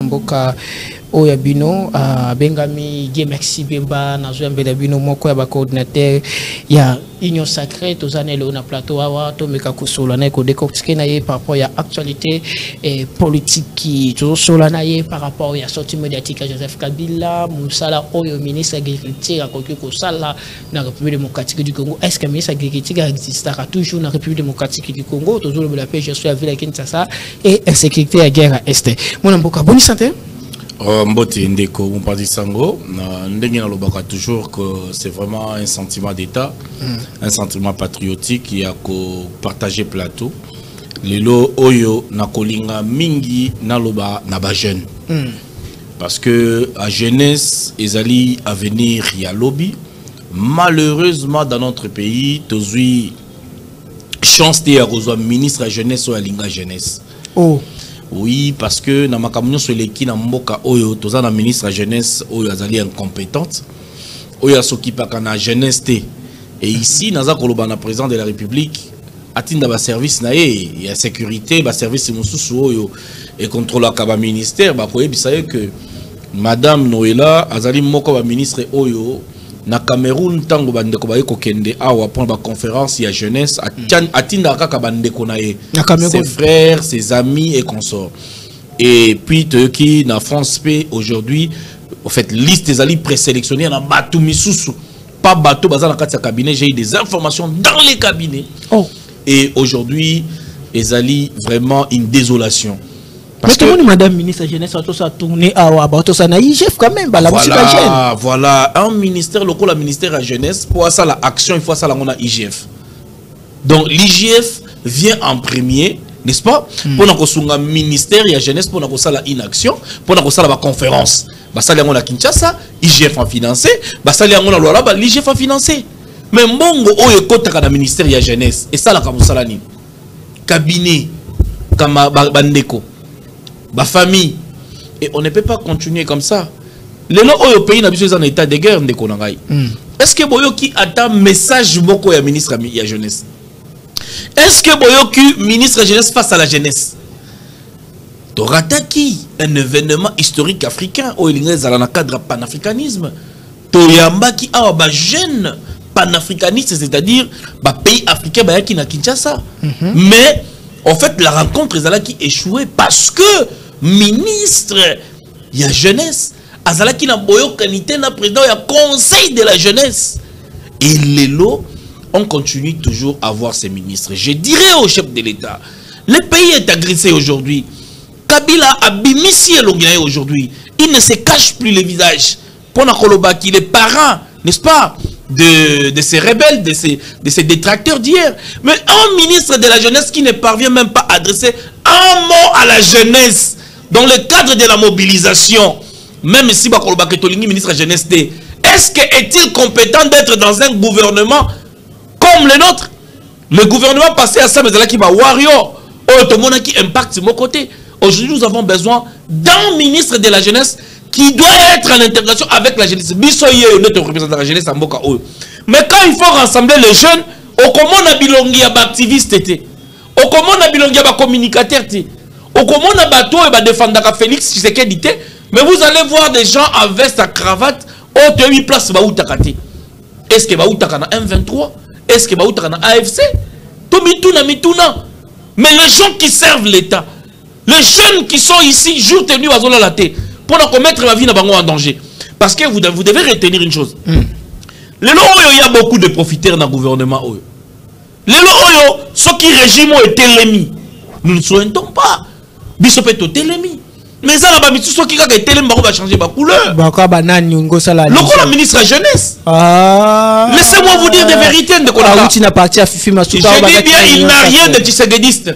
mboka Oyabino Bengami Maxi Bemba Nazo Mbelabino moko ya coordinateur ya Union Sacrée tozane le na plateau awa to meka kusola na ko décortiquer na ye par rapport à actualité politique qui toujours sola na ye par rapport à sortie médiatique à Joseph Kabila musala oyo ministre agriculture a koki ko sala na République démocratique du Congo. Est-ce que ministre agriculture existera toujours na République démocratique du Congo? Toujours le la paix je suis à ville à Kinshasa et insécurité à guerre à est. Mon amboka bonne santé. Mbote Ndeko Mpadi Sango, Ndenge na lobaka toujours que c'est vraiment un sentiment d'État, un sentiment patriotique qui a partagé plateau. Lelo oyo na kolinga mingi na loba na ba jeune. Parce que à jeunesse ezali avenir ya lobby. Malheureusement dans notre pays, tozui chance de avoir ministre à jeunesse ou à linga jeunesse. Oh. Oui, parce que dans ma camion sur les qui na mboka oyo toza na ministre à jeunesse oyo azali incompétente oyo s'occupe à la jeunesse et ici naza koloba na président de la République atinda ba service na ye ya sécurité ba service mususu oyo et contrôle ka ministère ba koyebisa que madame Noëlla azali moko ba ministre oyo na Cameroun tango bandeko ba kokende awa pour la conférence ya jeunesse atinda kaka bandeko na ye ses frères, ses amis et consorts. Et puis qui na France P aujourd'hui en fait liste des alliés présélectionnés na batou misusu pas bateau bazana kati cabinet, j'ai eu des informations dans les cabinets. Oh. Et aujourd'hui les alliés vraiment une désolation. Parce que madame ministre de la jeunesse a tourné à IGF quand même. Voilà, un ministère local, un ministère de la jeunesse, pour ça l'action, il faut ça la IGF. Donc l'IGF vient en premier, n'est-ce pas? Pour un ministère de la jeunesse, pour la inaction, pour la conférence. Ça la Kinshasa, IGF a financé, ça la l'IGF a financé. Mais Mongo oyo kota na ministère de la jeunesse, et ça la kamusalani. Cabinet, comme bandeko. Ma famille, et on ne peut pas continuer comme ça. Les gens au pays n'a besoin d'un état de guerre de Konangai. Est-ce que Boyoki attend message beaucoup ya ministre de la jeunesse? Est-ce que Boyoki ministre de la jeunesse face à la jeunesse? Torataki un événement historique africain où il y a un cadre panafricanisme. Toyamba qui a un jeune panafricaniste, c'est-à-dire un pays africain qui na Kinshasa. Mais en fait, la rencontre est là qui échouée parce que ministre, il y a jeunesse, azala qui n'a boyo qualité na président, il y a conseil de la jeunesse. Et les lots, on continue toujours à voir ces ministres. Je dirais au chef de l'État, le pays est agressé aujourd'hui. Kabila a bimissi aujourd'hui. Il ne se cache plus les visages. Pour Nakolobaki, les parents, n'est-ce pas, de ces rebelles, de ces détracteurs d'hier. Mais un ministre de la jeunesse qui ne parvient même pas à adresser un mot à la jeunesse dans le cadre de la mobilisation, même si Bakolobaki est ministre de la jeunesse, est-ce que est-il compétent d'être dans un gouvernement comme le nôtre? Le gouvernement passé à ça, mais qui va warrior, qui impacte mon côté. Aujourd'hui, nous avons besoin d'un ministre de la jeunesse qui doit être en intégration avec la jeunesse. Bissoye, notre représentant de la jeunesse en Boka. Mais quand il faut rassembler les jeunes, au comment on a bilongi à activiste, au comment on a bilongi à communicateur, au comment on a bateau et défendre Félix Tshisekedi, mais vous allez voir des gens en veste à cravate, au te 8 places baoutakati. Est-ce que baoutaka na M23? Est-ce que baoutaka na AFC? To mituna. Mais les gens qui servent l'État, les jeunes qui sont ici, jour et nuit, à la tête, pour ne mettre la vie en danger. Parce que vous devez retenir une chose. Les lois, il y a beaucoup de profiteurs dans le gouvernement. Les lois, ceux qui régiment est l'ennemi. Nous ne souhaitons pas. Bishop est l'ennemi. Mais ça, là-bas, ceux qui ont été l'ennemi, va changer ma couleur. Le ministre de la jeunesse. Laissez-moi vous dire des vérités. Je dis bien, il n'a rien de tisséguediste.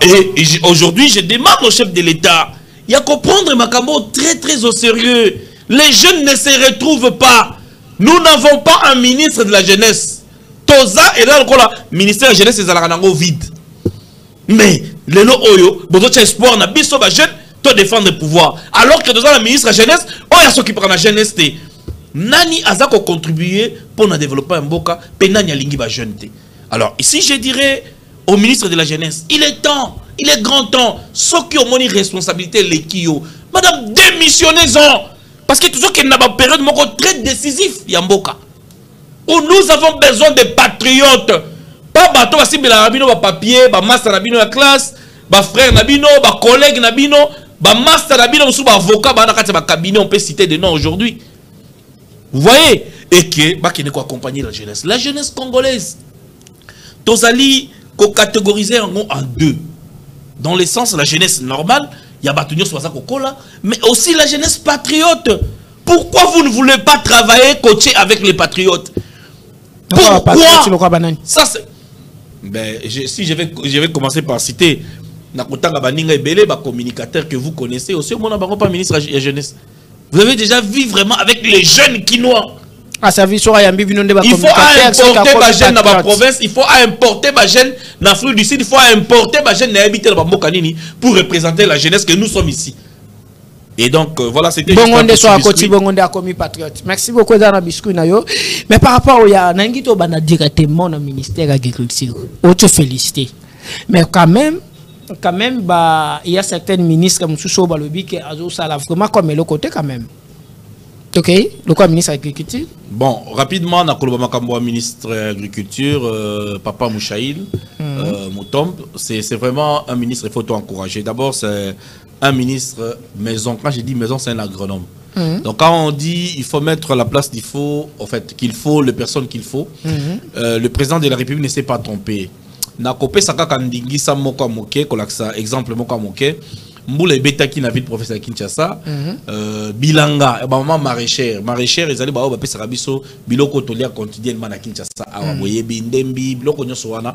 Et aujourd'hui, je demande au chef de l'État, il y a qu'à prendre Makambo très très au sérieux. Les jeunes ne se retrouvent pas. Nous n'avons pas un ministre de la jeunesse. Toza et là, le ministère de la jeunesse est vide. Mais le no oyo, bon espoir na biso ba jeune, to défendre le pouvoir. Alors que Toza le ministre de la jeunesse, oya s'occupe de la jeunesse. Nani azako contribuer pour na développer un boka, pe nani alingi ba jeune. Alors ici je dirais au ministre de la jeunesse, il est temps Il est grand temps. Ceux qui ont une responsabilité, les Kio. Madame, démissionnez-en. Parce que tout ce qui est une période très décisif, Yamboka. Où nous avons besoin de patriotes. Pas bateau, si la rabino, papier, master rabino la classe, frère nabino, collègue nabino, master rabino, sous avocat, cabinet, on peut citer des noms aujourd'hui. Vous voyez? Et que, quoi accompagner la jeunesse. La jeunesse congolaise. Tozali, qu'on catégorisait en deux. Dans le sens, la jeunesse normale, il y a Batunio Kokola, mais aussi la jeunesse patriote. Pourquoi vous ne voulez pas travailler, coacher avec les patriotes? Pourquoi? Ça, c'est... Ben, si je vais commencer par citer Nakotanga Baninga Ebele, communicateur que vous connaissez, aussi au monde pas ministre de la jeunesse. Vous avez déjà vu vraiment avec les jeunes quinois. Il faut importer les jeunes dans la province, il faut importer les jeunes dans l'Afrique du Sud, il faut importer les jeunes dans la Mokanini pour représenter la jeunesse que nous sommes ici. Et donc, voilà, c'était merci beaucoup, Dana Biscuit. Mais par rapport au Nangito Bana directement au ministère de l'Agriculture, on te félicite. Mais quand même, il y a certains ministres comme Sousso Balobi qui ont vraiment comme le côté quand même. Ok, le quoi ministre de l'Agriculture? Bon, rapidement, on a le ministre de l'Agriculture, Papa Mouchaïl, Moutombe. C'est vraiment un ministre, il faut encourager. D'abord, c'est un ministre maison. Quand je dis maison, c'est un agronome. Donc quand on dit il faut mettre la place qu'il faut, en fait, qu'il faut, les personnes qu'il faut, le président de la République ne s'est pas trompé. Nakopé Saka Kandingi sa moko moke, kolaksa exemple moko moke. Mboula Betaki na ville professeur Kinshasa, Bilanga, maman maraîchère, ils allaient ba pesa rabiso biloko tolia quotidiennement na Kinshasa, awa boye bindembi biloko nyoso wana.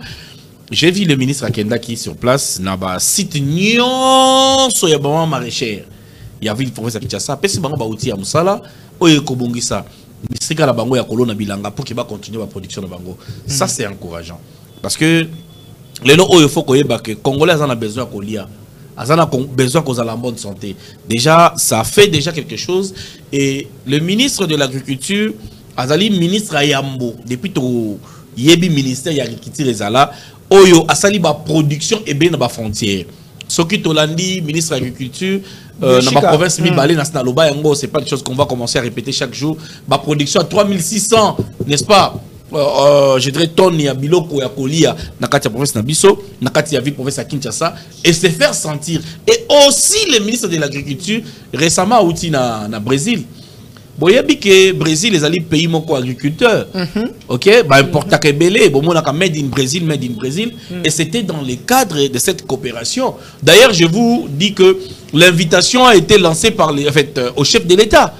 J'ai vu le ministre Akenda qui sur place, na ba site nyonso ya maman maraîchère. Il y avait le professeur Kinshasa, pesi bango ba outil ya musala, oye kobongisa. Bisika la bango ya kolona Bilanga pour qu'il va continuer la production de bango. Ça c'est encourageant. Parce que les gens il faut que les Congolais ont besoin de colia. Ils ont besoin qu'on ait la bonne santé. Déjà, ça fait déjà quelque chose. Et le ministre de l'Agriculture, Azali ministre Ayambo, depuis tout Yebi ministère de l'Agriculture Ezala, Oyo Asali ba production et bien ba frontière. Soki Tolandi, ministre de l'Agriculture, dans ma province Mibalé, Nasnaloba Yango, c'est pas des choses qu'on va commencer à répéter chaque jour. Ma production à 3600, n'est-ce pas? Je dirais tonnes ya biloko ya kolia nakati ya province na biso nakati ya ville province à Kinshasa et se faire sentir. Et aussi le ministre de l'Agriculture récemment outi na Brésil. Boyebi que Brésil les alliés pays moko agriculteurs. OK, ba importa ke belé bon monaka made in Brésil et c'était dans le cadre de cette coopération. D'ailleurs, je vous dis que l'invitation a été lancée par au chef de l'État.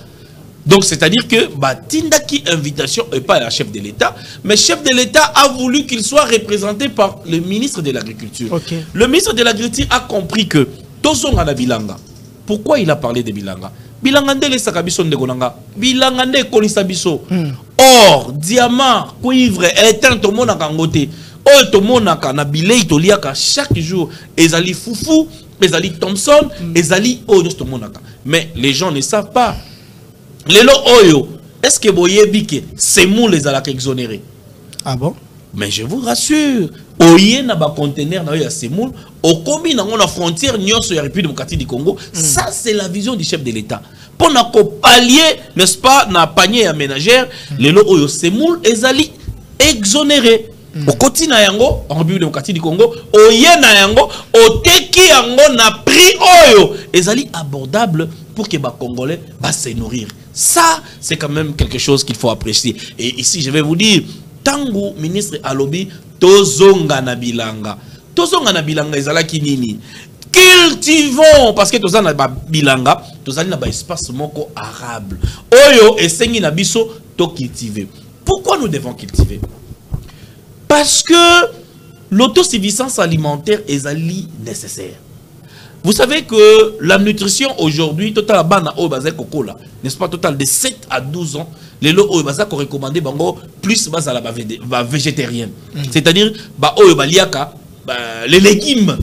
Donc, c'est-à-dire que Tindaki invitation et pas la chef de l'État, mais le chef de l'État a voulu qu'il soit représenté par le ministre de l'Agriculture. Okay. Le ministre de l'Agriculture a compris que Tozongana Bilanga. Pourquoi il a parlé de Bilanga? Bilanga ndele sakabiso ndekonanga. Bilanga nde kolisa biso. Or, diamant, cuivre, étain to monaka ngote. O to monaka na bilei to liaka chaque jour. Ezali Foufou, ezali Thompson, ezali Oyo to monaka. Mais les gens ne savent pas. Lelo Oyo, est-ce que Boyebi que c'est mou les alaka exonérés? Ah bon? Mais je vous rassure, Oye na ba conteneur na ya semoul, au combi na la frontière nyonso ya République démocratique du Congo, ça c'est la vision du chef de l'État. Pour na ko pallier, n'est-ce pas, na panier à ménagère, lelo Oyo semoul ezali exonéré. Au côté na yango, en République démocratique du Congo, Oye na yango, o teki yango na prix Oyo ezali abordable pour que les Congolais se nourrir. Ça, c'est quand même quelque chose qu'il faut apprécier. Et ici, je vais vous dire, Tango, ministre Alobi, Tozonga na Bilanga. Tozonga na Bilanga, ezala kinini. Cultivons, parce que Tozonga na Bilanga, Tozali na ba espace moko arable. Oyo, esengi na biso, to cultiver. Pourquoi nous devons cultiver? Parce que l'autosuffisance alimentaire est nécessaire. Vous savez que la nutrition aujourd'hui, total bana au bazé cocola, n'est-ce pas, total de 7 à 12 ans, les lots au bazé recommandé bango plus bas à la végétarienne. C'est-à-dire bah au baliaka les légumes.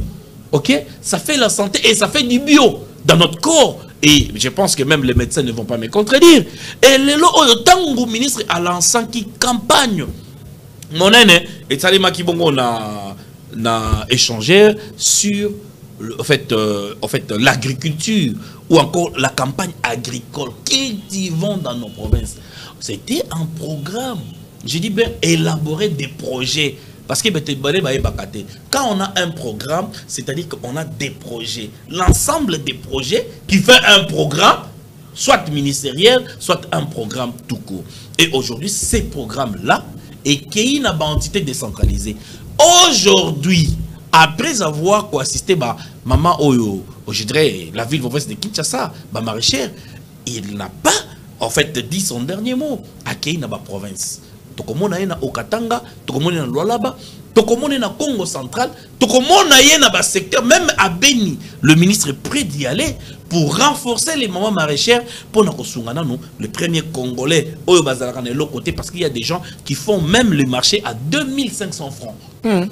OK? Ça fait la santé et ça fait du bio dans notre corps. Et je pense que même les médecins ne vont pas me contredire. Et les lots au tango ministre à l'ensemble qui campagne. Mon aîné et Salima Kibongo na na échangé sur en fait l'agriculture ou encore la campagne agricole cultivons dans nos provinces. C'était un programme, je dis bien élaborer des projets. Parce que quand on a un programme, c'est-à-dire qu'on a des projets. L'ensemble des projets qui fait un programme, soit ministériel, soit un programme tout court. Et aujourd'hui, ces programmes-là, et qu'il y a une entité décentralisée. Aujourd'hui, après avoir assisté maman Oyo, je dirais la ville de Kinshasa, maraîchère, il n'a pas en fait dit son dernier mot à Keina province. Tokomona yena Okatanga, tokomona na Lualaba, tokomona na Congo central, tokomona yena ba secteur même à Beni. Le ministre est prêt d'y aller pour renforcer les mamans maraîchères pour nakosungana nous le premier congolais oyo bazalaka na l'autre côté parce qu'il y a des gens qui font même le marché à 2500 francs.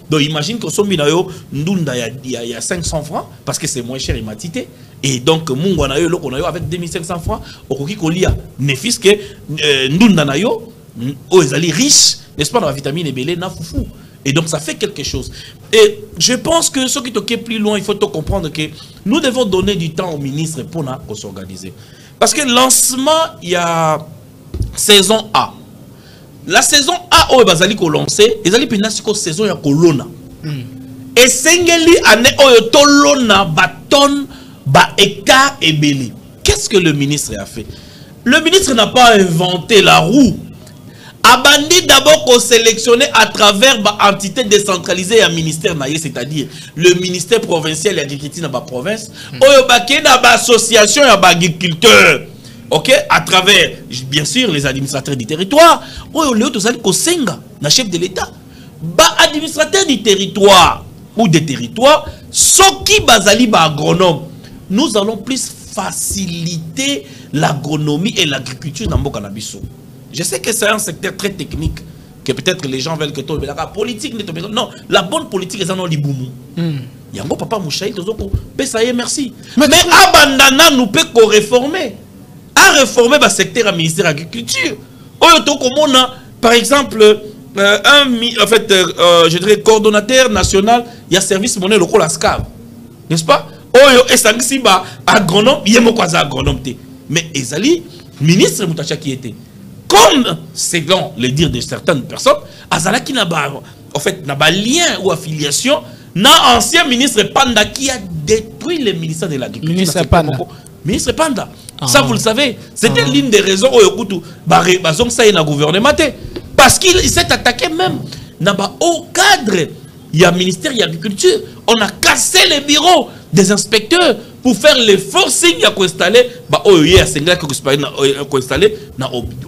Donc imagine que sombi na yo ndunda ya 500 francs parce que c'est moins cher et matité. Et donc mungu na yo loko na yo avec 2500 francs okoki kolia nefis que ndunda na yo ils allaient riches, n'est-ce pas, dans la vitamine et belé, na foufou. Et donc ça fait quelque chose. Et je pense que ce qui est plus loin, il faut comprendre que nous devons donner du temps au ministre pour s'organiser. Parce que lancement, il y a saison A. La saison A, où ils allaient lancer, ils allaient pénaliser la saison ya kolona. Et sengeli ane oyo tolona baton ba écart et belé. Qu'est-ce que le ministre a fait? Le ministre n'a pas inventé la roue. Abandi d'abord qu'on sélectionner à travers l'entité décentralisée et un ministère, c'est-à-dire le ministère provincial de l'agriculture dans la province, ou l'association d'agriculteurs, ok, à travers bien sûr les administrateurs du territoire, ou le chef de l'État, administrateur du territoire ou des territoires, ceux qui bazali agronome, nous allons plus faciliter l'agronomie et l'agriculture dans le Canabiso. Je sais que c'est un secteur très technique, que peut-être les gens veulent que tout la politique. Non, la bonne politique, c'est dans l'Iboumou. Il y a un papa Mouchaï, ça y est, merci. Mais Abandana nous peut réformer. À réformer le secteur du ministère de l'Agriculture. Par exemple, je dirais coordonnateur national, il y a service monnaie local à SCAV. N'est-ce pas? Oyo et Sangiba, agronome, il y a mon agronome. Mais Ezali, ministre Moutacha qui était. Comme, selon le dire de certaines personnes, Azalaki n'a pas, en fait, n'a pas lien ou affiliation, n'a ancien ministre Panda qui a détruit le ministère de l'Agriculture. Ministre Panda. Ministre Panda. Ça, vous le savez, c'était l'une des raisons où il ça y a un gouvernement. Parce qu'il s'est attaqué même au cadre, il y a un ministère de l'Agriculture. On a cassé les bureaux des inspecteurs pour faire les forcing à installer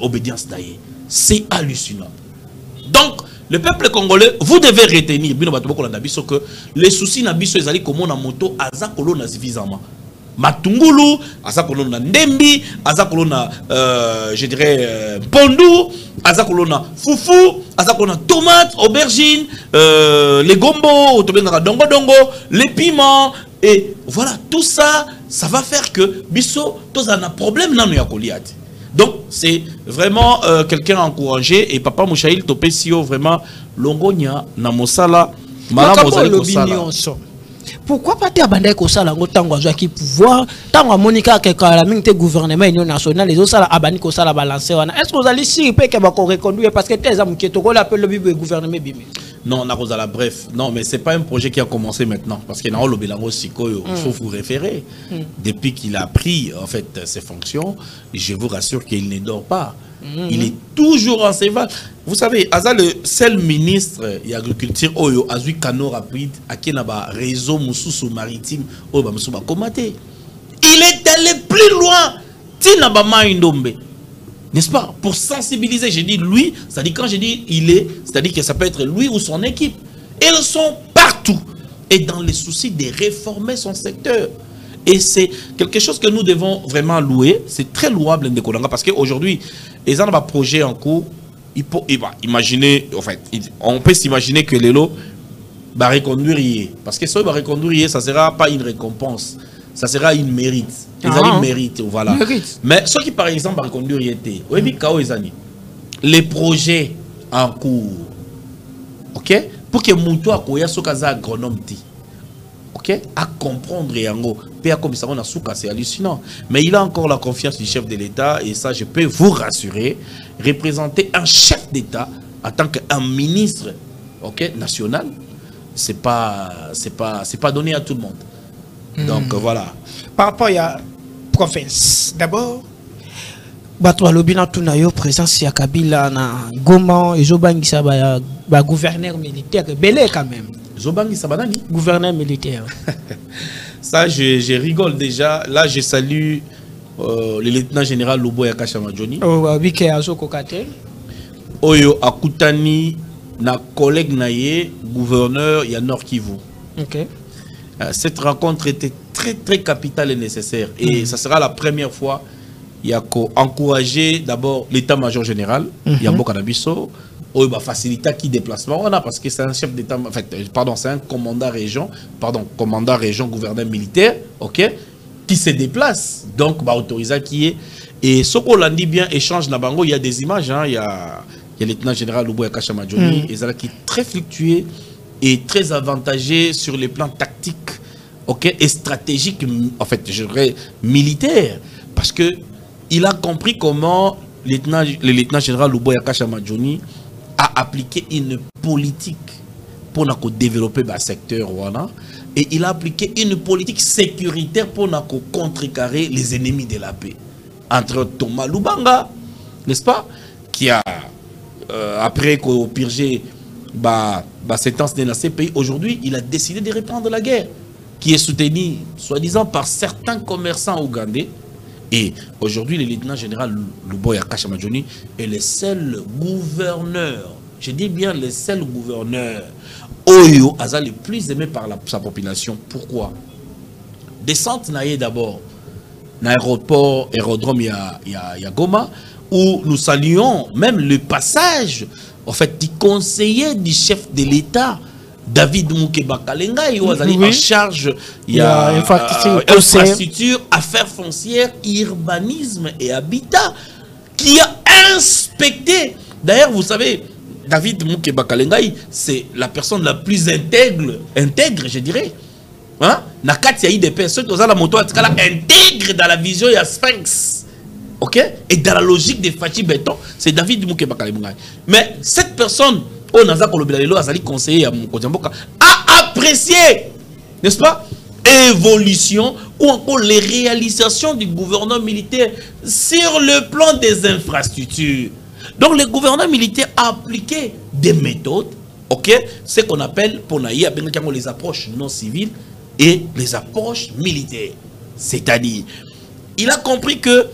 obédience d'ailleurs. C'est hallucinant. Donc, le peuple congolais, vous devez retenir que les soucis n'abisso ezali comme on a moto azakolo na suffisamment. Matungulu, azakolo na ndembi, azakolo na je dirais pondu, azakolo na foufou, azakolo na tomate, aubergine, les gombo, dongo dongo, les piments. Et voilà, tout ça, ça va faire que biso, tous un problème dans nos Goliath. Donc, c'est vraiment quelqu'un encouragé. Et Papa Mouchaïl Topesio, vraiment, Longonia, Namosala, Madame pourquoi pas te abandonner comme ça là ngotango qui pouvoir tango monika que la mine gouvernement union nationale les autres ça abandonner comme ça la balancer est-ce que vous allez si peut que va reconduire parce que tes amis qui to l'appelle le bible gouvernement bimé non na la bref non mais c'est pas un projet qui a commencé maintenant parce que dans le bilango sikoyo il faut vous référer depuis qu'il a pris en fait ses fonctions je vous rassure qu'il ne dort pas. Il est toujours en séval. Vous savez, Aza le seul ministre de l'agriculture Oyo Azui Kano rapide à qui n'a pas réseau Moussou maritime Oyo Moussouba Komate. Il est allé plus loin. Tina Bama Indombe. N'est-ce pas? Pour sensibiliser, j'ai dit lui, c'est-à-dire quand j'ai dit il est, c'est-à-dire que ça peut être lui ou son équipe. Ils sont partout. Et dans les soucis de réformer son secteur. Et c'est quelque chose que nous devons vraiment louer. C'est très louable parce qu'aujourd'hui, ils ont un projet en cours. Il va imaginer, en fait, on peut s'imaginer que les lots va reconduire. Parce que ça va reconduire, ça ne sera pas une récompense. Ça sera une mérite. Ils ont une mérite, voilà. Mais ceux qui, par exemple, va reconduire, les projets en cours, ok? pour que Moutou a koya sokaza agronome ti. Ok, à comprendre yango, puis comme ça on a souka, c'est hallucinant. Mais il a encore la confiance du chef de l'État et ça je peux vous rassurer, représenter un chef d'État en tant qu'un ministre, ok, national, c'est pas donné à tout le monde. Donc voilà. Par rapport à la province, d'abord, bato alobina tuna yo présence ya Kabila na Goma et Zobangisa ba gouverneur militaire belé quand même. Zobangisa banani gouverneur militaire. Ça je rigole déjà. Là je salue le lieutenant général Luboya Kashamajoni. Oh bike azoko kate. Oyo akutani na collègue naye gouverneur ya Nord Kivu. OK. Cette rencontre était très capitale et nécessaire et ça sera la première fois il y a encourager d'abord l'état-major général, il y a beaucoup d'ambition, il va faciliter qui déplacement on a parce que c'est un chef d'état, en fait, pardon, c'est un commandant région, gouverneur militaire, ok, qui se déplace, donc bah autoriser qui est et ce qu'on l'a dit bien échange na bango, il y a des images, hein, il y a le lieutenant général Luboya Kashamajoni et ça qui est très fluctué et très avantagé sur les plans tactiques, ok, et stratégiques, en fait, je dirais militaire, parce que il a compris comment le lieutenant général Luboya Kashamajoni a appliqué une politique pour développer le secteur Rwanda et il a appliqué une politique sécuritaire pour contrecarrer les ennemis de la paix. Entre Thomas Lubanga, n'est-ce pas, qui a, après qu'on purgé sentence dans ces pays, aujourd'hui, il a décidé de reprendre la guerre, qui est soutenue, soi-disant, par certains commerçants ougandais. Et aujourd'hui, le lieutenant général Luboya Kashamajoni est le seul gouverneur, je dis bien le seul gouverneur, Oyo, Aza le plus aimé par sa population. Pourquoi? Descente naïe d'abord, aérodrome ya Goma, où nous saluons même le passage, en fait, du conseiller du chef de l'État, David Moukeba Kalenga, il en charge il y a infrastructure, affaires foncières, urbanisme et habitat, qui a inspecté. D'ailleurs, vous savez, David Moukeba Kalenga, c'est la personne la plus intègre, je dirais. Hein? Nakati a eu des personnes qui ont la moto intègre dans la vision de Sphinx. Ok? Et dans la logique des Fachi Béton, c'est David Moukeba Kalenga. Mais cette personne, conseiller a apprécié, n'est-ce pas, évolution ou encore les réalisations du gouvernement militaire sur le plan des infrastructures. Donc le gouvernement militaire a appliqué des méthodes, ok, ce qu'on appelle pour naïa les approches non civiles et les approches militaires. C'est-à-dire, il a compris que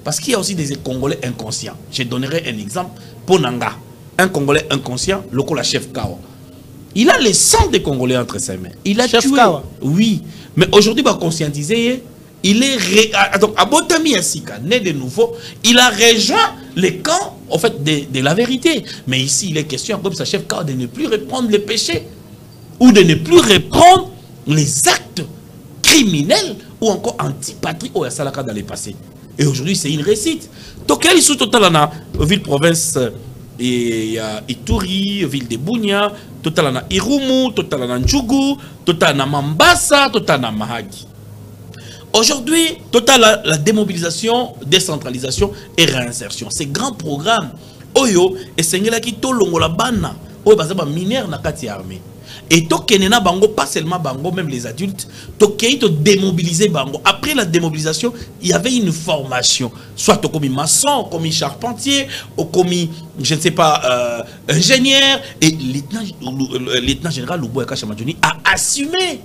parce qu'il y a aussi des Congolais inconscients. Je donnerai un exemple pour Nanga. Un Congolais inconscient, le chef Kawa. Il a le sang des Congolais entre ses mains. Il a tué. Kawa. Oui. Mais aujourd'hui, il va conscientiser. Il est donc à Botami Asika, né de nouveau, il a rejoint les camps en fait, de la vérité. Mais ici, il est question, comme sa chef Kawa, de ne plus reprendre les péchés ou de ne plus reprendre les actes criminels ou encore antipatrie au Salaka dans le passé. Et aujourd'hui, c'est une réussite. Donc, il y a total ville-province, il y a Ituri, ville de Bunia, total na Irumu, total na Ndjougou, total na Mambasa, total na Mahagi. Aujourd'hui, total la démobilisation, décentralisation et réinsertion. Ces grands programmes, Oyo, et Sengela qui tolongo la bana, Oyo bazaba mineur na kati armée. Et Tokenena Bango, pas seulement Bango, même les adultes, Tokei to démobiliser Bango. Après la démobilisation, il y avait une formation. Soit comme maçon, comme charpentier, ou comme, je ne sais pas, ingénieur. Et le lieutenant général Luboya Kashamajoni a assumé.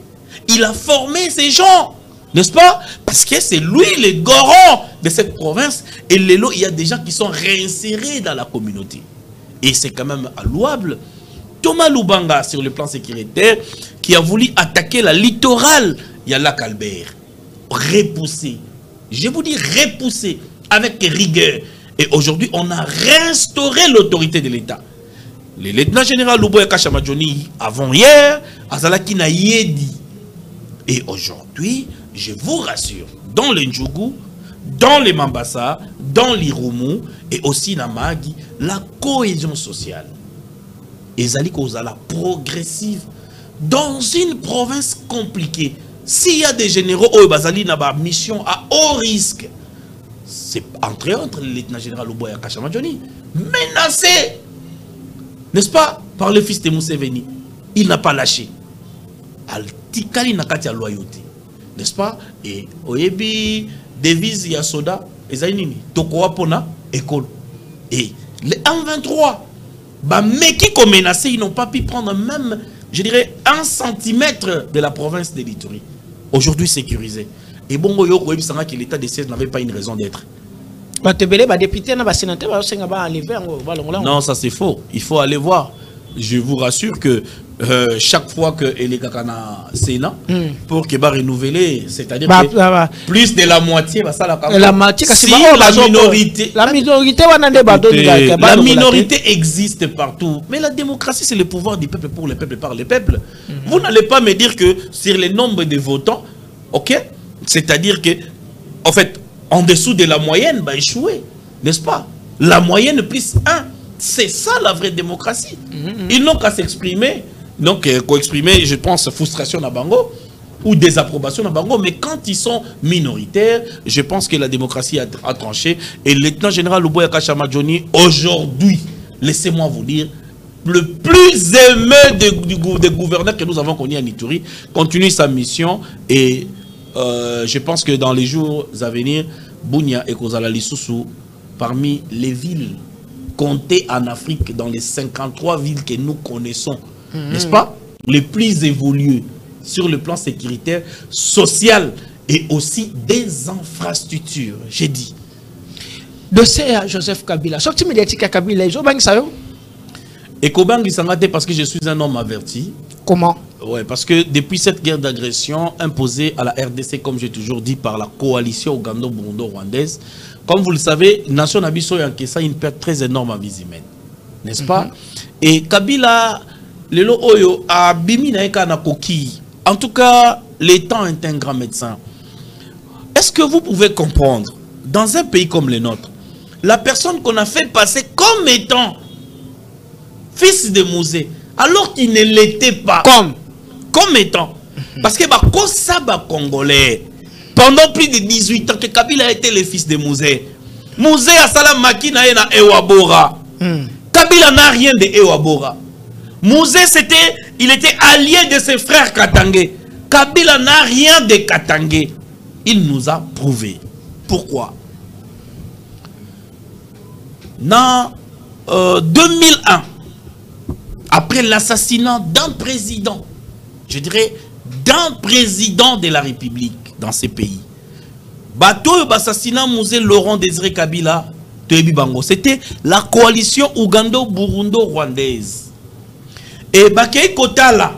Il a formé ces gens. N'est-ce pas? Parce que c'est lui le goron de cette province. Et il y a des gens qui sont réinsérés dans la communauté. Et c'est quand même louable. Thomas Lubanga, sur le plan sécuritaire, qui a voulu attaquer la littorale, il y a lac Albert. Repoussé. Je vous dis repoussé avec rigueur. Et aujourd'hui, on a restauré l'autorité de l'État. Le lieutenant général Luboya Kashamajoni, avant-hier, Azalaki na yedi. Et aujourd'hui, je vous rassure, dans le Ndjougou, dans les Mambasa, dans l'Irumu et aussi dans Mahagi, la cohésion sociale. ezali kozala progressive dans une province compliquée. S'il y a des généraux au bazali na ba mission à haut risque, c'est entre autres le lieutenant général Luboya Kashama Johnny, menacé, n'est-ce pas, par le fils de Museveni. Il n'a pas lâché. Altikali nakati ya loyauté, n'est-ce pas? Et oyebi devise ya soda ezali nini? Tokoa pona école. Et les M23, bah meki ko menacé, ils n'ont pas pu prendre même, je dirais, 1 centimètre de la province de l'Ituri. Aujourd'hui sécurisé. Et bon, que l'état de siège n'avait pas une raison d'être. Non, ça c'est faux. Il faut aller voir. Je vous rassure que chaque fois que les Kakana Sénat, pour qu'il va renouveler, c'est-à-dire plus de la moitié, la minorité existe partout. Mais la démocratie, c'est le pouvoir du peuple pour le peuple par le peuple. Vous n'allez pas me dire que sur les nombres de votants, ok, c'est-à-dire que, en fait, en dessous de la moyenne, bah échouer, n'est-ce pas? La moyenne plus 1, c'est ça la vraie démocratie. Ils n'ont qu'à s'exprimer. Donc, co-exprimer, je pense, frustration à Bango ou désapprobation à Bango, mais quand ils sont minoritaires, je pense que la démocratie a tranché. Et le lieutenant général Luboya Kashama Johnny, aujourd'hui, laissez-moi vous dire, le plus aimé des gouverneurs que nous avons connus à Ituri, continue sa mission et je pense que dans les jours à venir, Bunia et Kozala Lisusu, parmi les villes comptées en Afrique, dans les 53 villes que nous connaissons, n'est-ce pas, les plus évoluées sur le plan sécuritaire, social et aussi des infrastructures, j'ai dit. Dossier à Joseph Kabila. Sorti médiatique à Kabila, ils ont bangi ça. Et Kobangi Sangate parce que je suis un homme averti. Comment? Ouais, parce que depuis cette guerre d'agression imposée à la RDC, comme j'ai toujours dit, par la coalition ougando-burundo-rwandaise, comme vous le savez, Nation Abisso a encaissé une perte très énorme à vie humaine. N'est-ce pas? Et Kabila, Lelo Oyo, a bimi na eka na koki. En tout cas, l'État est un grand médecin. Est-ce que vous pouvez comprendre, dans un pays comme le nôtre, la personne qu'on a fait passer comme étant fils de Mouzé, alors qu'il ne l'était pas, comme étant, parce que ça Congolais, pendant plus de 18 ans que Kabila a été le fils de Mouzé. Mouzé a salam makina na Ewabora. Kabila n'a rien de Ewabora. Mouzé il était allié de ses frères Katangé. Kabila n'a rien de Katangé. Il nous a prouvé. Pourquoi? Dans 2001, après l'assassinat d'un président, je dirais d'un président de la République dans ces pays, bateau l'assassinat Mouzé Laurent Désiré Kabila, c'était la coalition ougando-burundo-rwandaise. Et Bakei Kotala,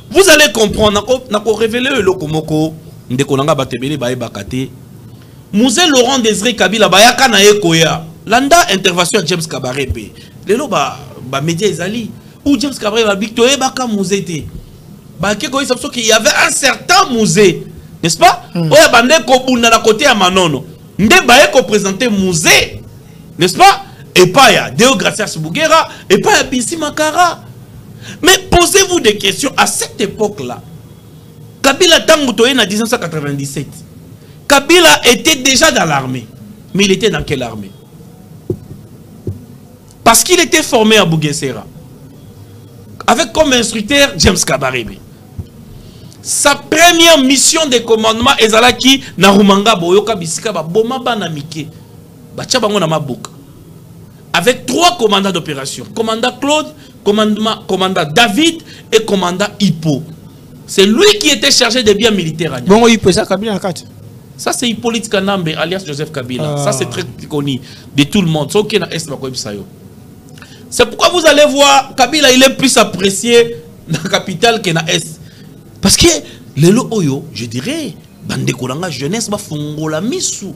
vous allez comprendre, nako révélé le komoko, ndekonanga batebele bae bakate, Mouzé Laurent Désiré Kabila bayaka na ekoya, landa intervention à James Kabarebe, lelo ba média ezali, ou James Kabarebe ba biktoye baka Mouzé te, bakei koyi sabso qu'il y avait un certain Mouzé, n'est-ce pas? Oya bande ko bunda na côté à Manono, nde bae ko présenter Mouzé, n'est-ce pas? Et pas ya Deo Gracias Bouguera, et pas ya Bisi Makara. Mais posez-vous des questions à cette époque-là. Kabila Tangutoye en 1997. Kabila était déjà dans l'armée. Mais il était dans quelle armée? Parce qu'il était formé à Bouguessera. Avec comme instructeur James Kabarebe. Sa première mission de commandement est Zalaki Narumanga Boyoka Bisika Boma Banamike. Bachabango Namaboka. Avec 3 commandants d'opération. Commandant Claude, commandant David et commandant Hippo. C'est lui qui était chargé des biens militaires. Bon, il peut ça Kabila en 4. Ça c'est Hippolyte Kanambe alias Joseph Kabila. Ça c'est très connu de tout le monde. C'est pourquoi vous allez voir Kabila il est plus apprécié dans la capitale que dans l'Est. Parce que le Oyo, je dirais, bande Kolanga jeunesse va fongola misu.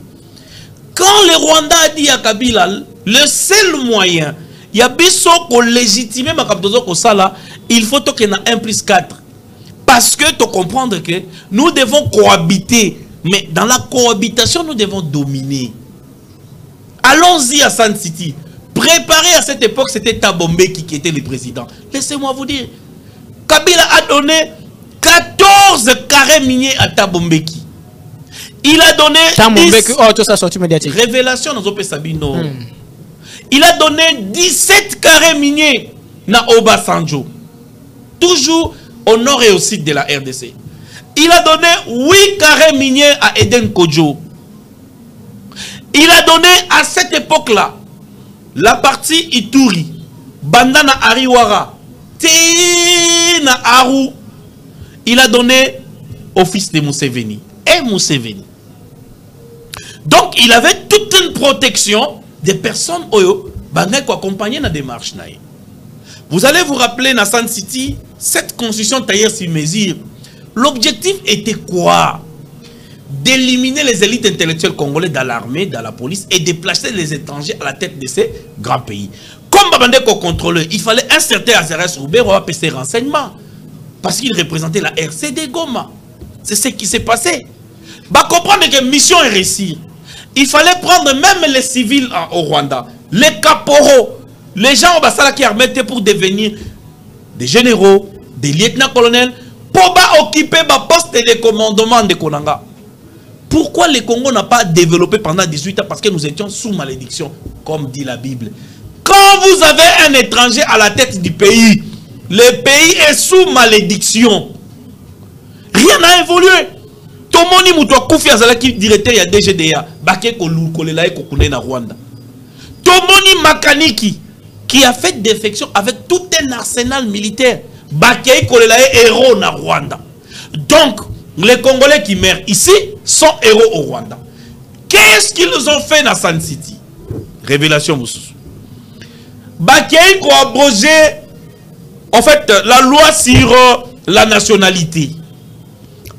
Quand le Rwanda a dit à Kabila, le seul moyen, il y a biso pour légitimer ma capitale ko sala, il faut que na 1+4. Parce que tu comprends que nous devons cohabiter, mais dans la cohabitation nous devons dominer. Allons-y à Sun City. préparé à cette époque, c'était Thabo Mbeki qui était le président. Laissez-moi vous dire, Kabila a donné 14 carrés miniers à Thabo Mbeki. Il a donné 10... tout ça sorti médiatique. Révélation dans Opé Sabino. Il a donné 17 carrés miniers na Obasanjo. Toujours au nord et au sud de la RDC. Il a donné 8 carrés miniers à Eden Kodjo. Il a donné à cette époque-là la partie Ituri, Bandana Ariwara, Tena Aru. Il a donné au fils de Museveni. Et Museveni. Donc il avait toute une protection des personnes oyo bangay ko accompagner na démarche na. Vous allez vous rappeler dans San City, cette constitution taillée sur mesure. L'objectif était quoi? D'éliminer les élites intellectuelles congolaises dans l'armée, dans la police et de placer les étrangers à la tête de ces grands pays. Comme Babandeko contrôleur, il fallait un certain Azarès Roubert à ses renseignements. Parce qu'il représentait la RCD Goma. C'est ce qui s'est passé. Bah comprendre que mission est réussie. Il fallait prendre même les civils au Rwanda, les caporaux, les gens au Bassala qui armetaient pour devenir des généraux, des lieutenants-colonels, pour occuper le poste de commandement de Konanga. Pourquoi le Congo n'a pas développé pendant 18 ans? Parce que nous étions sous malédiction, comme dit la Bible. Quand vous avez un étranger à la tête du pays, le pays est sous malédiction. Rien n'a évolué. Tomoni Moutoua Koufi Azalaki, directeur ya DGDA, Baké Kolou Kolela Kokune na Rwanda. Tomoni Makaniki, qui a fait défection avec tout un arsenal militaire, Baké Kolela héros na Rwanda. Donc, les Congolais qui meurent ici sont héros au Rwanda. Qu'est-ce qu'ils ont fait dans San City? Révélation Moussou. Baké a abrogé en fait la loi sur la nationalité.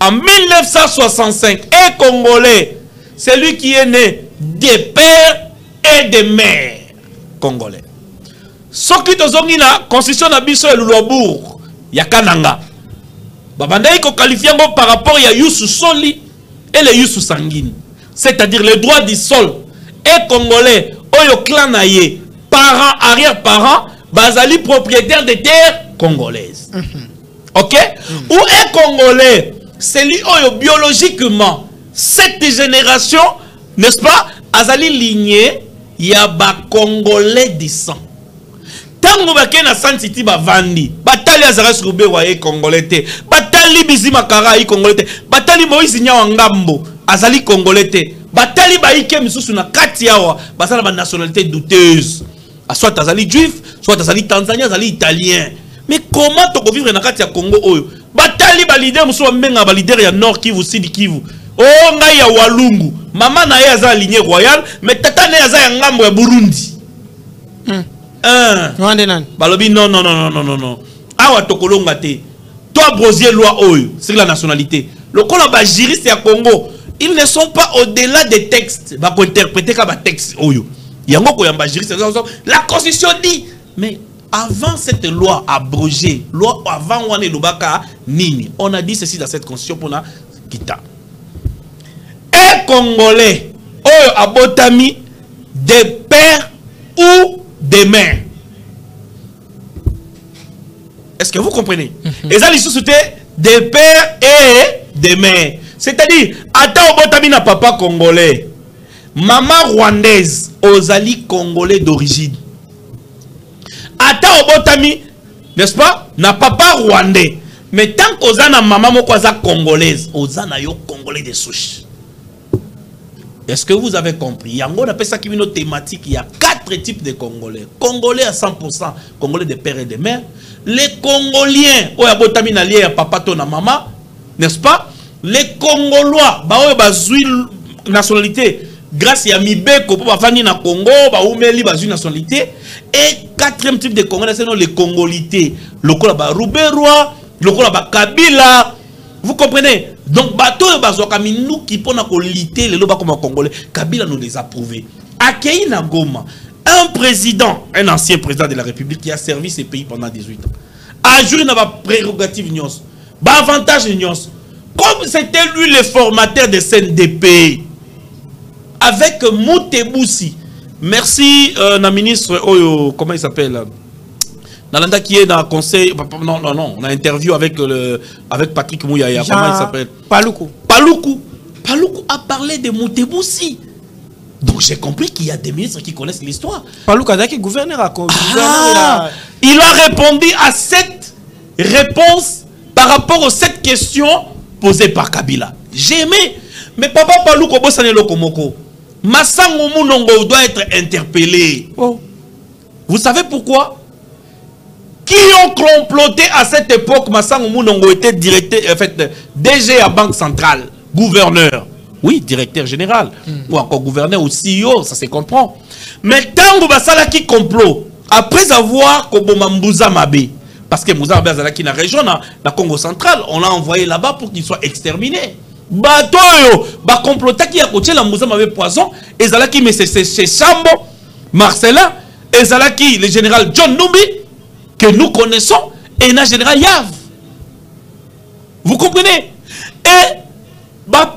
En 1965, un Congolais, c'est lui qui est né des pères et des mères congolais. Ce qui est la constitution de Bisso et Lulobourg, il y a Kananga. Babanda ko qualifié par rapport à Youssou Soli et les Youssou Sanguine. C'est-à-dire le droit du sol et Congolais, Oyo Klanaye, parents, arrière-parents, Bazali propriétaire des terres congolaises. Ok? Ou un Congolais, c'est lui biologiquement, cette génération, n'est-ce pas, Azali ligné, il y a ba Congolais du sang. Tant que na San City bavandi, batali Azarès Roubert et Congolais te, batali Bizima Kara Congolais te, batali Moïse Nyawangambo, Azali Congolais te, batali Baïke Misusu na Katiawa, basala ba nationalité douteuse. Soit Azali juif, soit Azali tanzanien, Azali italien. Mais comment tu peux vivre dans le Congo oyo? Batali ba leader muso mbenga ba leader ya Nord Kivu, Sud Kivu. Oh nga ya Walungu. Maman na ye aza lignée royale, mais tata na aza ya ngambo ya Burundi. Balobi non. Awa tokolonga te. Toi brosier loi oyo, c'est la nationalité. Le col ba juriste ya Congo, ils ne sont pas au-delà des textes. Ba ko interpréter ka ba texte oyo. Yango ko yamba juriste, la constitution dit, mais avant cette loi abrogée, loi avant Wane Lubaka Nini, on a dit ceci dans cette constitution pour la Kita. Un Congolais, oyo abotami des pères ou des mères. Est-ce que vous comprenez? Et ça, c'était des pères et des mères. C'est-à-dire, attends abotami na papa congolais, maman rwandaise, ozali congolais d'origine. Ata obotami, n'est-ce pas? Na papa rwandais. Mais tant qu'oza na maman moko aza congolaise, oza na yo congolais de souche. Est-ce que vous avez compris? Yango on appelle ça qui est une thématique. Il y a 4 types de Congolais. Congolais à 100%, Congolais de père et de mère. Les Congoliens, oya botami na lié ya papa to na maman, n'est-ce pas? Les Congolois, ba oya bazui nationalité. Grâce à Mibeko, pour venir na Congo, ba oumeli bazui nationalité. Et 4e type de Congolais, c'est les Congolités. Le Kola Rouberois, le Kola Kabila. Vous comprenez? Donc, bateau et bazokami, nous qui pona kolité, les loba comme Congolais, Kabila nous les a prouvés. Akei Nagoma, un président, un ancien président de la République qui a servi ce pays pendant 18 ans, a joué dans la prérogative Nyons, avantage Nyons, comme c'était lui le formateur de CNDP, avec Moutebousi, Merci, la ministre, comment il s'appelle? Nalanda qui est dans le conseil, non, on a interview avec Patrick Mouyaya, comment il s'appelle? Paloukou a parlé de Mouteboussi. Donc j'ai compris qu'il y a des ministres qui connaissent l'histoire. Paloukou a dit gouverneur il a répondu à cette réponse par rapport aux 7 questions posées par Kabila. J'ai aimé. Mais papa Paloukou Bossane Lokomoko, Massango Mounongo doit être interpellé. Oh. Vous savez pourquoi? Qui ont comploté à cette époque? Massango Mounongo était directeur, en fait, DG à Banque Centrale, gouverneur. Oui, directeur général. Ou encore gouverneur ou CEO, ça se comprend. Mais tant que Basala qui complot, après avoir Koboma Mbouza Mabé, parce que Mbouza Mabé est dans la région, dans la Congo centrale, on l'a envoyé là-bas pour qu'il soit exterminé. Batoyo, ba complota qui a coaché la Mbouza Mabé poison, et Zalaki, mais c'est Chambo, Marcelin, et Zalaki, le général John Numbi, que nous connaissons, et le général Yav. Vous comprenez? Et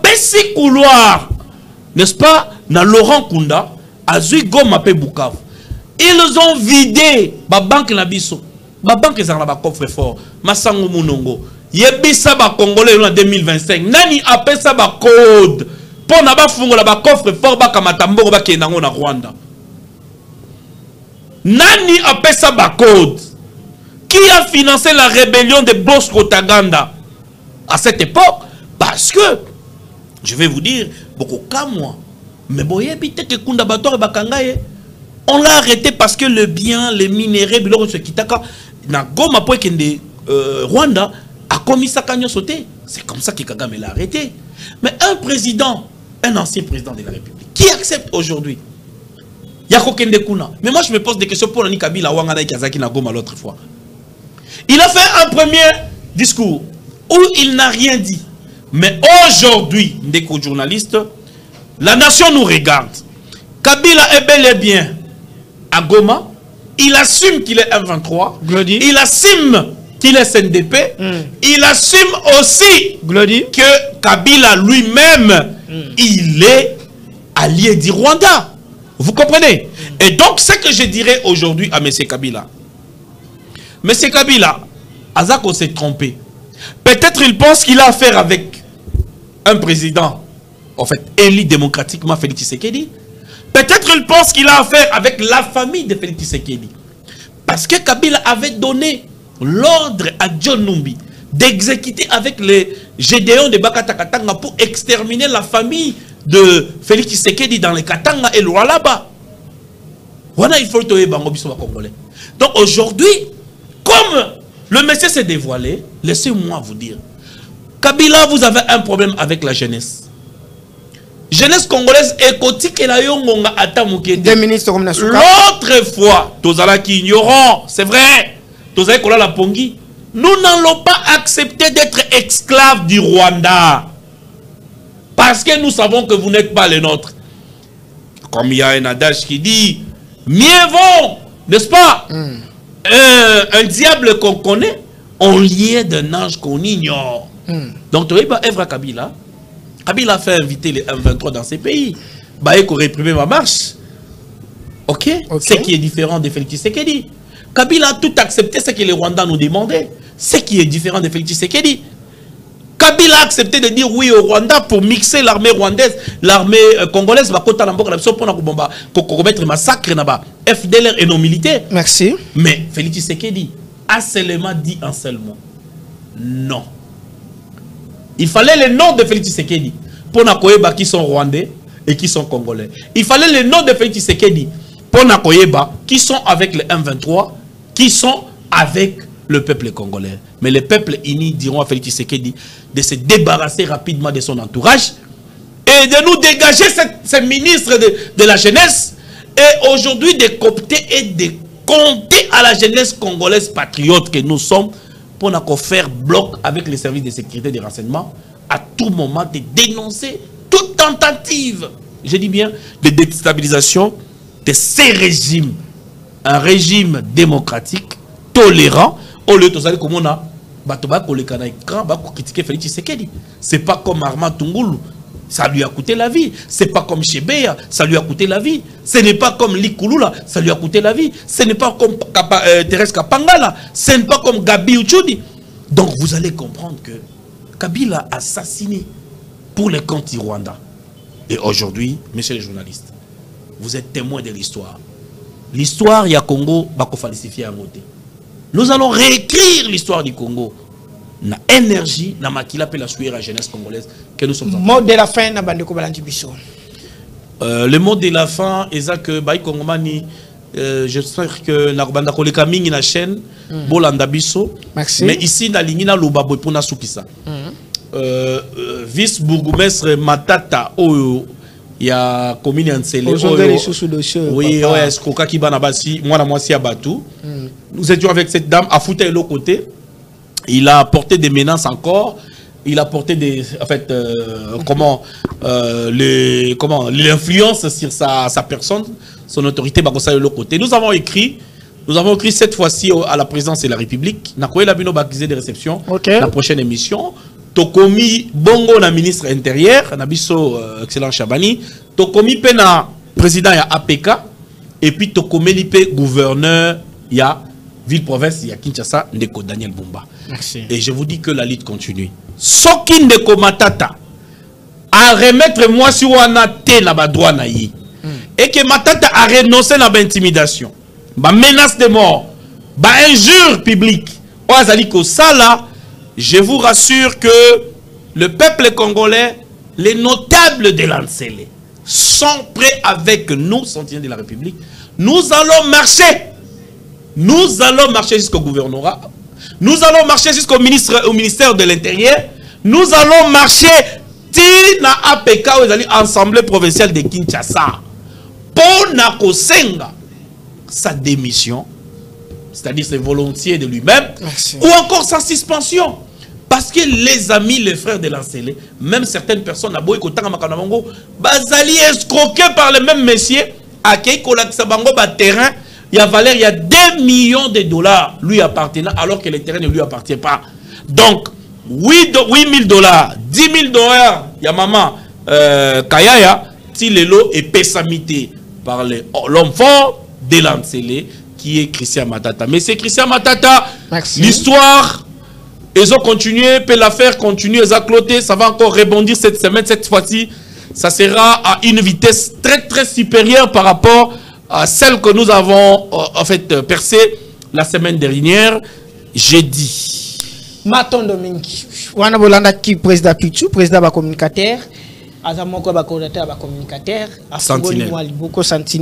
petit couloir, n'est-ce pas, dans Laurent Kunda, à Goma pe Bukavu. Ils ont vidé la banque Nabiso. La banque est dans le coffre fort. Massango Mounongo. Yebisa ba Congolais en 2025. Nani appelle ça ba code. Pour na ba fungo la ba coffre fort ba kamatambo ba kenango na Rwanda. Nani appelle ça ba code. Qui a financé la rébellion de Bosco Taganda à cette époque? Parce que je vais vous dire, beaucoup comme moi. Mais bon, on l'a arrêté parce que le bien, les minéraux, Rwanda a commis ça quand sauté. C'est comme ça que Kagame l'a arrêté. Mais un président, un ancien président de la République, qui accepte aujourd'hui? Mais moi je me pose des questions pour Nani Kabila Wangana Kazaki Nagoma l'autre fois. Il a fait un premier discours où il n'a rien dit. Mais aujourd'hui, des journalistes, la nation nous regarde. Kabila est bel et bien à Goma. Il assume qu'il est M23. Glody. Il assume qu'il est CNDP. Il assume aussi Glody. que Kabila lui-même, il est allié du Rwanda. Vous comprenez? Et donc, ce que je dirais aujourd'hui à M. Kabila, M. Kabila, Azako s'est trompé. Peut-être il pense qu'il a affaire avec un président, en fait, élu démocratiquement, Félix Tshisekedi. Peut-être il pense qu'il a affaire avec la famille de Félix Tshisekedi. Parce que Kabila avait donné l'ordre à John Numbi d'exécuter avec les Gédéons de Bakata Katanga pour exterminer la famille de Félix Tshisekedi dans les Katanga et le Lualaba. Voilà, il faut le Congolais. Donc aujourd'hui, comme le monsieur s'est dévoilé, laissez-moi vous dire, Kabila, vous avez un problème avec la jeunesse. Jeunesse congolaise écotique et la yongonga atamuke. Des ministres comme Nasuka. L'autre fois, Tozala qui ignorant, c'est vrai, Tozala Kola la Pongi, nous n'allons pas accepter d'être esclaves du Rwanda. Parce que nous savons que vous n'êtes pas les nôtres. Comme il y a un adage qui dit, mieux vaut, n'est-ce pas, un diable qu'on connaît, on liait d'un ange qu'on ignore. Donc, tu vois, Evra Kabila, Kabila a fait inviter les M23 dans ces pays. Baye qu'on réprimer ma marche. Ok? Ce qui est différent de Félix Tshisekedi. Kabila a tout accepté ce que les Rwandais nous demandaient. Ce qui est différent de Félix Tshisekedi. Kabila a accepté de dire oui au Rwanda pour mixer l'armée rwandaise, l'armée congolaise, pour commettre massacre, FDLR et nos militaires. Merci. Mais Félix Tshisekedi a seulement dit un seul mot. Non. Il fallait les noms de Félix Tshisekedi pour Nakoyeba qui sont rwandais et qui sont congolais. Il fallait les noms de Félix Tshisekedi pour Nakoyeba qui sont avec les M23, qui sont avec le peuple congolais. Mais les peuples unis diront à Félix Tshisekedi de se débarrasser rapidement de son entourage et de nous dégager ces ministres de la jeunesse et aujourd'hui de coopter et de compter à la jeunesse congolaise patriote que nous sommes pour nous faire bloc avec les services de sécurité et de renseignement à tout moment de dénoncer toute tentative, je dis bien, de déstabilisation de ces régimes. Un régime démocratique, tolérant, au lieu de ça, comme on a, critiquer Félix Tshisekedi. C'est pas comme Armand Tungulu ça lui a coûté la vie. C'est pas comme Chebeya, ça lui a coûté la vie. Ce n'est pas comme Likulula, ça lui a coûté la vie. Ce n'est pas comme Thérèse Kapangala, ce n'est pas comme Gabi Uchudi. Donc vous allez comprendre que Kabila a assassiné pour les comptes du Rwanda. Et aujourd'hui, messieurs les journalistes, vous êtes témoins de l'histoire. L'histoire, il y a Congo, il faut falsifier en côté. Nous allons réécrire l'histoire du Congo. Na énergie, na makila pe la suer la jeunesse congolaise que nous sommes. Mot de la fin, na bandeko balanti biso. Le mot de la fin, est que Baï Kongomani, j'espère que na banda koleka mingi na chaîne, bolanda biso. Merci. Mais ici na lingina lobabo pour na soukisa. Vice bourgmestre Matata oyo ya commune Ansele oyo. Oui, ouais, Skoka ki bana basi, moi na moi si abatu. Nous étions avec cette dame à foutre de l'autre côté. Il a porté des menaces encore. Il a porté des, en fait, l'influence sur sa personne, son autorité, bah, de l'autre côté. Nous avons écrit cette fois-ci à la présidence de la République. N'a pas eu baptisé de réception. La prochaine émission. Tokomi Bongo na ministre intérieur, Nabiso excellent Chabani. Tokomi pena président ya APK et puis Tokomi lipe gouverneur ya ville-province ya Kinshasa Ndeko Daniel Bumba. Merci. Et je vous dis que la lutte continue. Soki Ndeko Matata a remettre moi si wana te na ba droit na yi. Et que Matata a renoncé na ba intimidation, ba menace de mort, ba injure publique. Oazali ko sala, je vous rassure que le peuple congolais, les notables de l'Ansele sont prêts avec nous, sentinelles de la République. Nous allons marcher. Nous allons marcher jusqu'au gouvernorat. Nous allons marcher jusqu'au ministère de l'Intérieur. Nous allons marcher na APK ou Assemblée provinciale de Kinshasa pour Nakosenga sa démission, c'est-à-dire ses volontiers de lui-même, ou encore sa suspension. Parce que les amis, les frères de l'Ansele, même certaines personnes à Boyko Makanabongo, bazali escroqués par le même messieurs, à Keiko Laksabango terrain. Il y a valeur, il y a 2 millions de dollars lui appartenant alors que le terrain ne lui appartient pas. Donc, 8 000 dollars, 10 000 dollars, il y a maman Kayaya, si le lot est pessamité par l'homme fort de l'Ansele qui est Christian Matata. Mais c'est Christian Matata, l'histoire, ils ont continué, puis l'affaire continue, ils ont cloté, ça va encore rebondir cette semaine, cette fois-ci, ça sera à une vitesse très très supérieure par rapport à celle que nous avons en fait percée la semaine dernière, jeudi. Maton Domingue, wana bolanda ki président Pichu, président ba communicateur, azamoko ba coordinateur ba communicateur, Sentinelle. Beaucoup Sentinelle.